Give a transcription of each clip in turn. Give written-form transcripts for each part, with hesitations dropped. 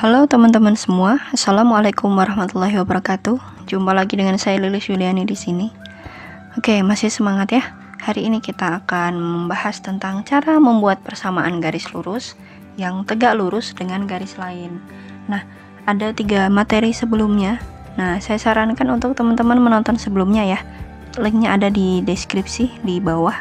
Halo teman-teman semua, Assalamualaikum warahmatullahi wabarakatuh. Jumpa lagi dengan saya Lilis Yuliani di sini. Oke, masih semangat ya. Hari ini kita akan membahas tentang cara membuat persamaan garis lurus yang tegak lurus dengan garis lain. Nah, ada 3 materi sebelumnya. Nah, saya sarankan untuk teman-teman menonton sebelumnya ya. Linknya ada di deskripsi di bawah.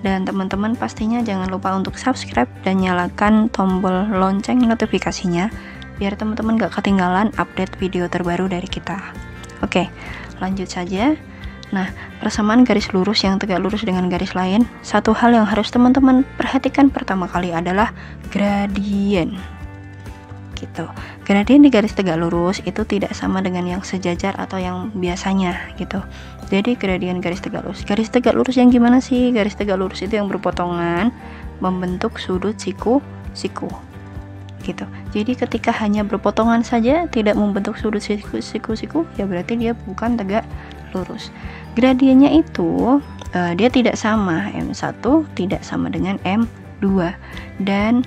Dan teman-teman pastinya jangan lupa untuk subscribe dan nyalakan tombol lonceng notifikasinya biar teman-teman gak ketinggalan update video terbaru dari kita. Oke, lanjut saja. Nah, persamaan garis lurus yang tegak lurus dengan garis lain, satu hal yang harus teman-teman perhatikan pertama kali adalah gradien. Gitu. Gradien di garis tegak lurus itu tidak sama dengan yang sejajar atau yang biasanya gitu. Jadi gradien garis tegak lurus. Garis tegak lurus yang gimana sih? Garis tegak lurus itu yang berpotongan membentuk sudut siku-siku. Gitu. Jadi ketika hanya berpotongan saja tidak membentuk sudut siku-siku ya berarti dia bukan tegak lurus. Gradiennya itu dia tidak sama, M1 tidak sama dengan M2 dan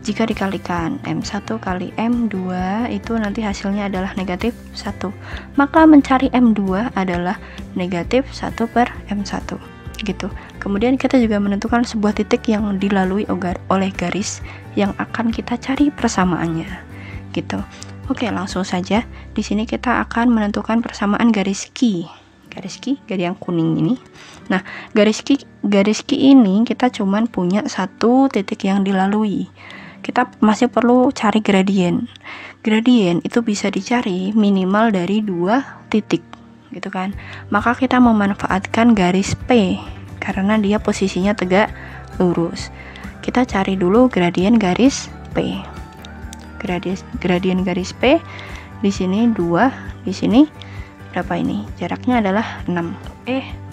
jika dikalikan M1 kali M2 itu nanti hasilnya adalah negatif 1, maka mencari M2 adalah negatif 1 per M1 gitu. Kemudian kita juga menentukan sebuah titik yang dilalui oleh garis yang akan kita cari persamaannya gitu. Oke, langsung saja. Di sini kita akan menentukan persamaan garis Q. Garis yang kuning ini. Nah, garis Q ini kita cuman punya satu titik yang dilalui. Kita masih perlu cari gradien. Gradien itu bisa dicari minimal dari 2 titik gitu kan. Maka kita memanfaatkan garis P karena dia posisinya tegak lurus. Kita cari dulu gradien garis P. Gradien garis P di sini 2, di sini berapa ini? Jaraknya adalah 6.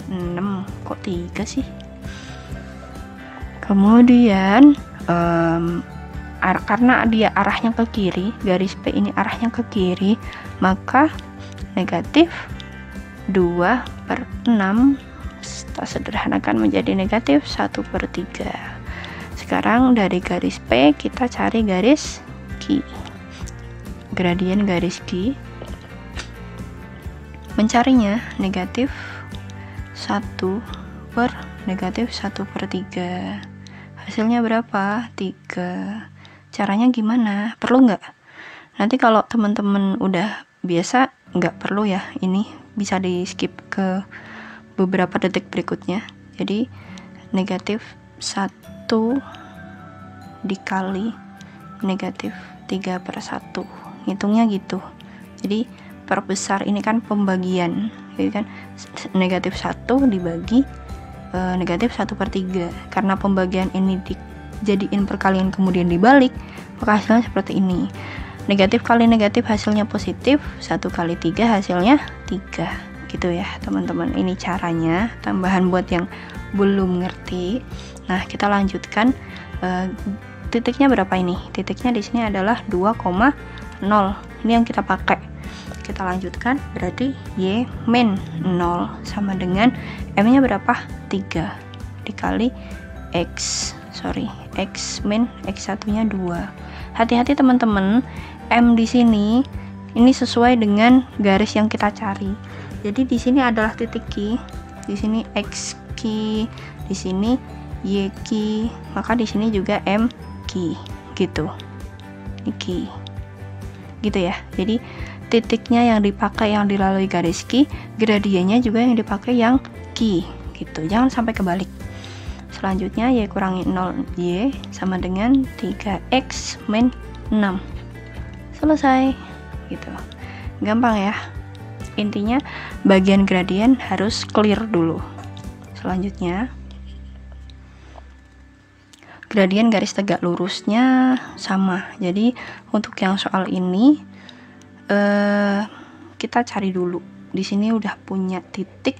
6 kok 3 sih? Kemudian karena dia arahnya ke kiri, garis P ini arahnya ke kiri, maka negatif 2 per 6 kita sederhanakan menjadi negatif 1 per 3. Sekarang dari garis P kita cari garis Q. Gradien garis Q, mencarinya negatif 1 per negatif 1 per 3. Hasilnya berapa? 3. Caranya gimana? Perlu nggak? Nanti kalau teman-teman udah biasa nggak perlu ya, ini bisa di skip ke beberapa detik berikutnya. Jadi negatif 1 dikali negatif 3 per 1, hitungnya gitu. Jadi perbesar ini kan pembagian, jadi kan negatif 1 dibagi negatif 1 per 3. Karena pembagian ini dijadiin perkalian kemudian dibalik, maka hasilnya seperti ini. Negatif kali negatif hasilnya positif, 1 kali 3 hasilnya 3 gitu ya teman-teman. Ini caranya, tambahan buat yang belum ngerti. Nah, kita lanjutkan. Titiknya berapa ini? Titiknya di sini adalah 2,0. Ini yang kita pakai. Kita lanjutkan, berarti Y min 0 sama dengan M-nya berapa? 3 dikali X min X1-nya 2. Hati-hati teman-teman, M di sini ini sesuai dengan garis yang kita cari. Jadi di sini adalah titik Q, di sini X Q, di sini Y Q, maka di sini juga M Q gitu. Ini Q. Gitu ya. Jadi titiknya yang dipakai yang dilalui garis Q, gradiennya juga yang dipakai yang Q gitu. Jangan sampai kebalik. Selanjutnya Y kurangi 0 Y sama dengan 3X min 6. Selesai gitu. Gampang ya. Intinya bagian gradien harus clear dulu. Selanjutnya gradien garis tegak lurusnya sama. Jadi untuk yang soal ini kita cari dulu. Di sini udah punya titik,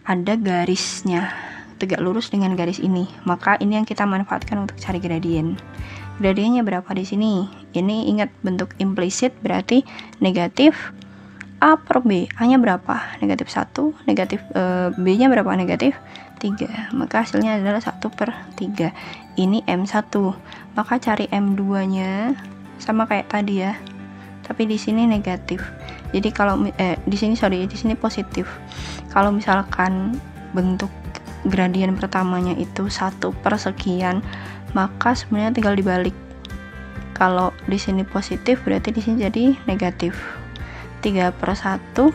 ada garisnya tegak lurus dengan garis ini. Maka ini yang kita manfaatkan untuk cari gradien. Gradiennya berapa di sini? Ini ingat bentuk implisit berarti negatif A per B. A-nya berapa? Negatif 1. Negatif B-nya berapa? Negatif 3. Maka hasilnya adalah 1 per 3. Ini M1. Maka cari M2 nya sama kayak tadi ya, tapi di sini negatif. Jadi kalau di sini positif. Kalau misalkan bentuk gradien pertamanya itu 1 per sekian, maka sebenarnya tinggal dibalik. Kalau di sini positif, berarti di sini jadi negatif. 3 per 1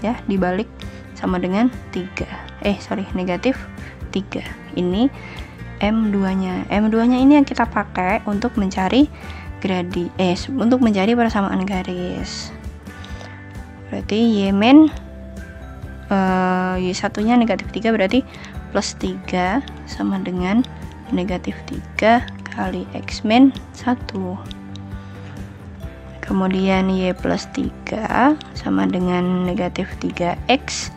ya, dibalik sama dengan 3. Negatif 3. Ini M2 nya. M2 nya ini yang kita pakai untuk mencari untuk mencari persamaan garis. Berarti Y-min Y1 nya negatif 3, berarti plus 3 sama dengan negatif 3 kali X-min 1. Kemudian Y plus 3 sama dengan negatif 3X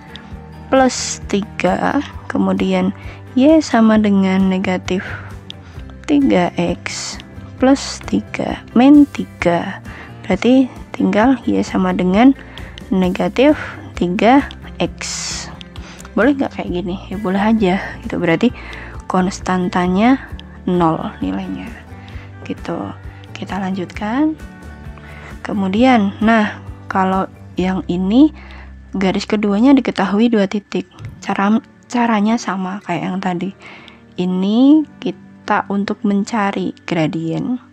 plus 3. Kemudian Y sama dengan negatif 3X plus 3 min 3. Berarti tinggal Y sama dengan negatif 3X. Boleh nggak kayak gini? Ya boleh aja gitu. Berarti konstantanya 0 nilainya gitu. Kita lanjutkan. Kemudian kalau yang ini garis keduanya diketahui 2 titik. Caranya sama kayak yang tadi. Ini kita untuk mencari gradien,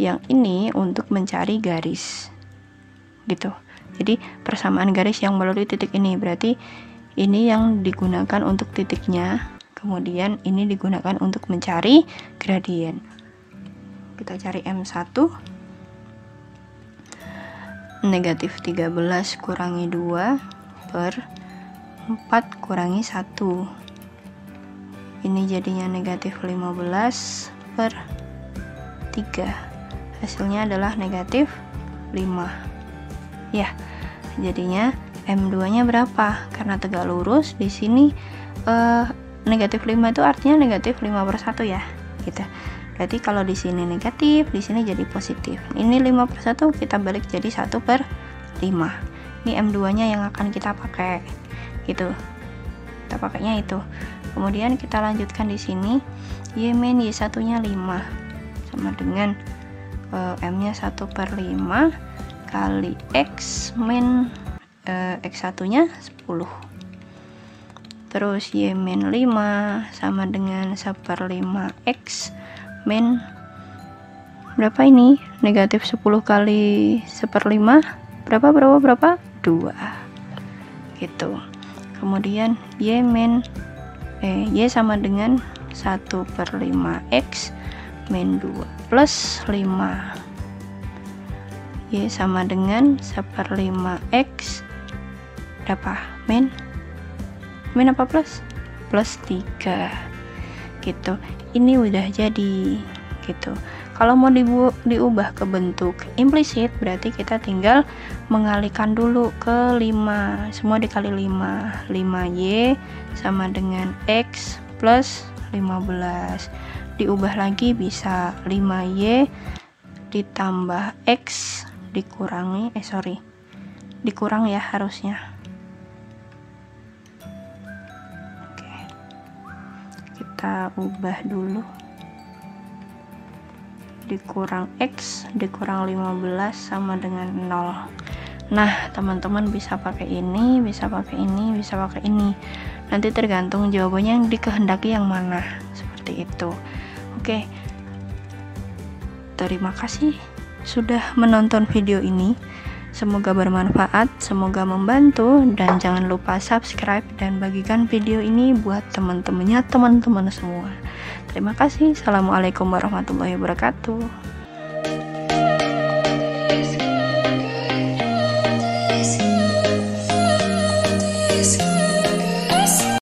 yang ini untuk mencari garis gitu. Jadi persamaan garis yang melalui titik ini, berarti ini yang digunakan untuk titiknya, kemudian ini digunakan untuk mencari gradien. Kita cari M1, negatif 13 kurangi 2 per 4 kurangi 1. Ini jadinya negatif 15 per 3. Hasilnya adalah negatif 5. Ya, jadinya M2 nya berapa? Karena tegak lurus di sini negatif 5 itu artinya negatif 5 per 1 ya, gitu. Berarti kalau di sini negatif, di sini jadi positif. Ini 5 per 1 kita balik jadi 1 per 5. Ini M2 nya yang akan kita pakai, gitu. Kita pakainya itu. Kemudian kita lanjutkan di sini, Y-min Y1 nya 5 sama dengan M nya 1 per 5 kali X min X1 nya 10. Terus Y-min 5 sama dengan 1 per 5 X min berapa ini? Negatif 10 kali 1 per 5 berapa? 2 gitu. Kemudian Y sama dengan 1 per 5X min 2 plus 5. Y sama dengan 1 per 5X berapa? Min apa plus? Plus 3 gitu. Ini udah jadi gitu. Kalau mau diubah ke bentuk implisit, berarti kita tinggal mengalihkan dulu ke 5, semua dikali 5. 5Y sama dengan X plus 15. Diubah lagi bisa 5Y ditambah X dikurangi dikurang ya harusnya. Oke, kita ubah dulu. Dikurang X dikurang 15 sama dengan 0. Nah, teman-teman bisa pakai ini, bisa pakai ini, bisa pakai ini. Nanti tergantung jawabannya yang dikehendaki yang mana. Seperti itu. Oke. Terima kasih sudah menonton video ini. Semoga bermanfaat, semoga membantu, dan jangan lupa subscribe dan bagikan video ini buat teman-temannya teman-teman semua. Terima kasih. Assalamualaikum warahmatullahi wabarakatuh.